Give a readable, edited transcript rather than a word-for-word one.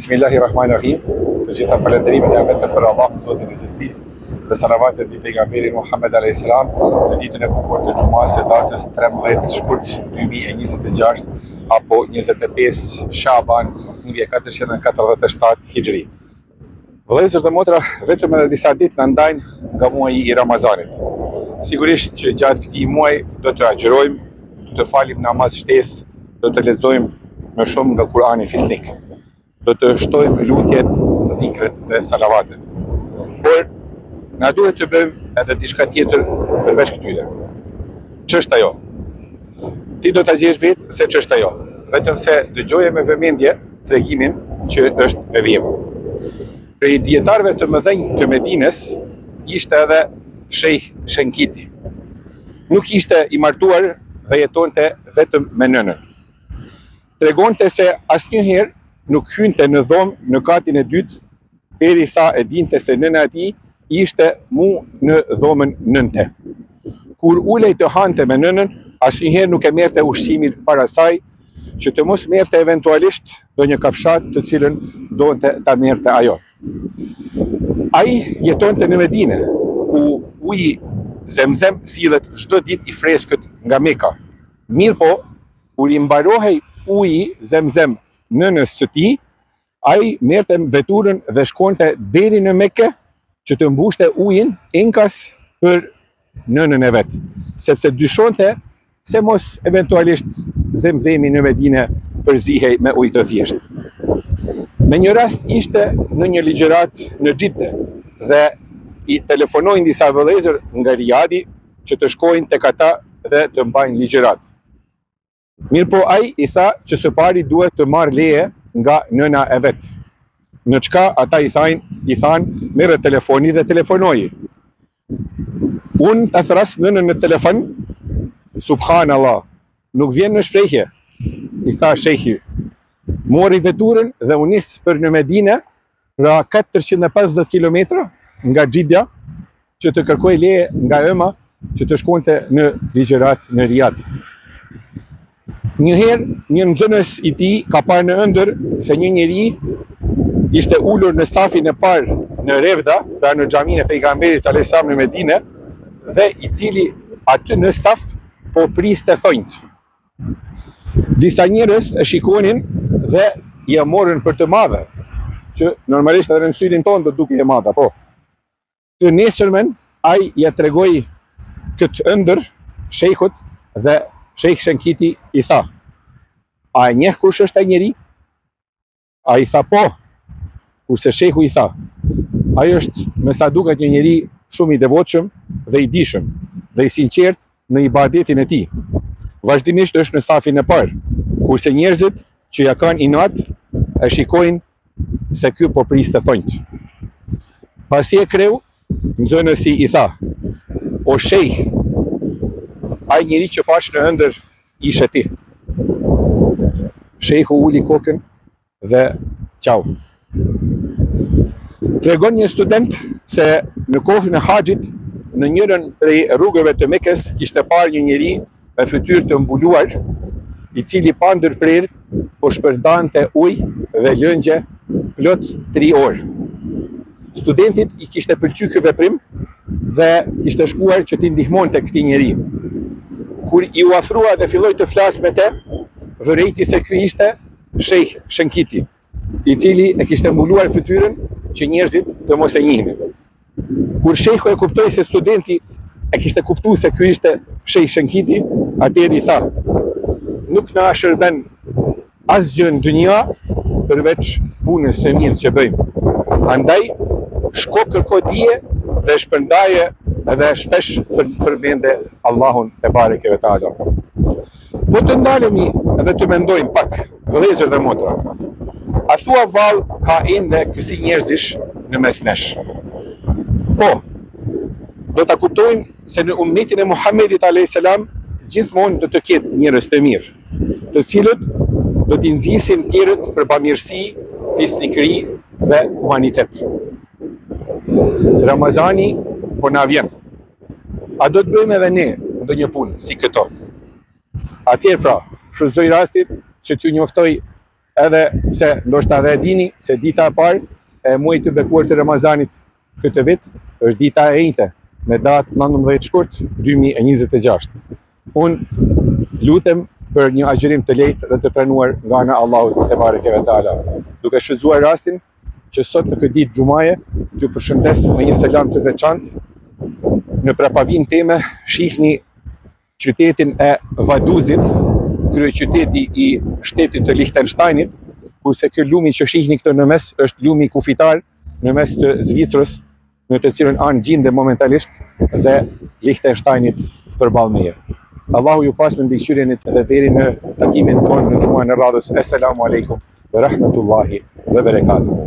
Bismillahirrahmanirrahim. Të gjitha falënderimet janë vetëm për Allahun, Zotin e gjithësisë, dhe salavatet mbi pejgamberin Muhammed alayhis salam në ditën e bukur të xumas së datës 13 shkurt 2026 apo 25 Shaban 1447 Hijri. Vëllezër dhe motra, vetëm edhe disa ditë na ndajnë nga muaji i Ramazanit. Sigurisht që gjatë këtij muaji do të agjërojmë, do të falim namaz shtesë, do të lexojmë më shumë nga Kurani fisnik. Do të shtojmë lutjet, dhikret dhe salavatet. Por, na duhet të bëjmë edhe diçka tjetër përveç këtyre. Ç'është ajo? Ti do ta zgjesh vetë se ç'është ajo. Vetëm se dëgjoje me vëmendje tregimin që është me vjem. Prej dietarëve të mëdhenj të Medinës ishte edhe Sheikh Shenkiti. Nuk ishte i martuar dhe jetonte vetëm me nënën. Tregonte se asnjëherë nuk hynte në dhomë në katin e dytë, derisa e dinte se nëna e tij ishte mu në dhomën nënte. Kur ulej të hante me nënën, asnjëherë nuk e merrte ushqimin para saj, që të mos merrte eventualisht ndonjë kafshat të cilën donte ta merrte ajo. Ai jetonte në Medinë, ku uji Zemzem sillet çdo ditë i freskët nga Meka. Mirpo, kur i mbarohej uji Zemzem nënës së tij, ai merrte veturën dhe shkonte deri në Mekë që të mbushte ujin enkas për nënën e vet, sepse dyshonte se mos eventualisht Zemzemi në Medinë përzihej me ujë të thjeshtë. Në një rast ishte në një ligjërat në Xhidde dhe i telefonojnë disa vëllezër nga Riadi që të shkojnë tek ata dhe të mbajnë ligjërat. Mirpo ai i tha që së pari duhet të marrë leje nga nëna e vet. Në çka ata i thanë, merre telefoni dhe telefonoji. Unë ta thras nënën në telefon, subhanallah, nuk vjen në shprehje, i tha sheikhi. Mori veturën dhe u nis për në Medinë, pra 450 kilometra nga Xhidja, që të kërkoj leje nga ëma që të shkonte në ligjërat në Riad. Njëherë, një nxënës i tij ka parë në ëndër se një njeri ishte ulur në safin e parë në Revda, pra në xhaminë e pejgamberit alayhis salam në Medinë, dhe i cili aty në saf po priste thonjt. Disa njerëz e shikonin dhe ia morën për të madhe, që normalisht edhe në syrin tonë do duke e madhe, po. Të nesërmen, ai ja tregoi këtë ëndër shejkhut dhe Sheikh Shenkiti i tha, a e njeh kush është ai njeri? A i tha po, kurse shejhu i tha, ai është me sa duket një njeri shumë i devotshëm dhe i dijshëm dhe i sinqert në ibadetin e tij. Vazhdimisht është në safin e parë, kurse njerëzit që ja kanë inat e shikojnë se ky po priste thonjt. Pasi e kreu, nxënësi i tha, o shejh, ai njeri që pash në ëndër ishe ti. Shejhu uli kokën dhe qau. Tregon një student se në kohën e haxhit në njërin prej rrugëve të Mekës kishte parë një njeri me fytyrë të mbuluar, i cili pa ndërprerë po shpërndante ujë dhe lëngje plot 3 orë. Studentit i kishte pëlqyer ky veprim dhe kishte shkuar që t'i ndihmonte këtij njeri. Kur i u afrua dhe filloi të flasë me te, vërejti se ky ishte Sheikh Shenkiti, i cili e kishte mbuluar fytyrën që njerëzit të mos e njihnin. Kur shejhu e kuptoi se studenti e kishte kuptuar se ky ishte Sheikh Shenkiti, atëherë i tha, nuk na shërben asgjë në dynja përveç punës së mirë që bëjmë. Andaj, shko kërko dije dhe shpërndaje edhe shpesh përmende Allahun te bareke ve taala. Po të ndalemi edhe të mendojmë pak, vëllezër dhe motra. A thua vallë ka ende kësi njerëzish në mes nesh? Po, do ta kuptojmë se në ummetin e Muhammedit alayhis salam gjithmonë do të ketë njerëz të mirë, të cilët do t'i nxisin tjerët për bamirësi, fisnikëri dhe humanitet. Ramazani po na vjen. A do të bëjmë edhe ne ndonjë punë si këto? Atëherë pra, shfrytëzoj rastin që t'ju njoftoj edhe pse ndoshta edhe e dini se dita e parë e muajit të bekuar të Ramazanit këtë vit është dita e njëjtë me datë 19 shkurt 2026. Unë lutem për një agjërim të lehtë dhe të pranuar nga ana Allahut te bareke ve teala. Duke shfrytzuar rastin që sot në këtë ditë xumaje t'ju përshëndes me një selam të veçantë. Në prapavin time shihni qytetin e Vaduzit, kryeqyteti i shtetit të Liechtensteinit, kurse ky lumi që shihni këtu në mes është lumi kufitar në mes të Zvicrës, në të cilën anë gjinde momentalisht dhe Liechtensteinit përballë meje. Allahu ju pas me mbikëqyrjen dhe deri në takimin tonë në xumën e radhës. Assalamu alaikum wa rahmatullahi wa barakatuh.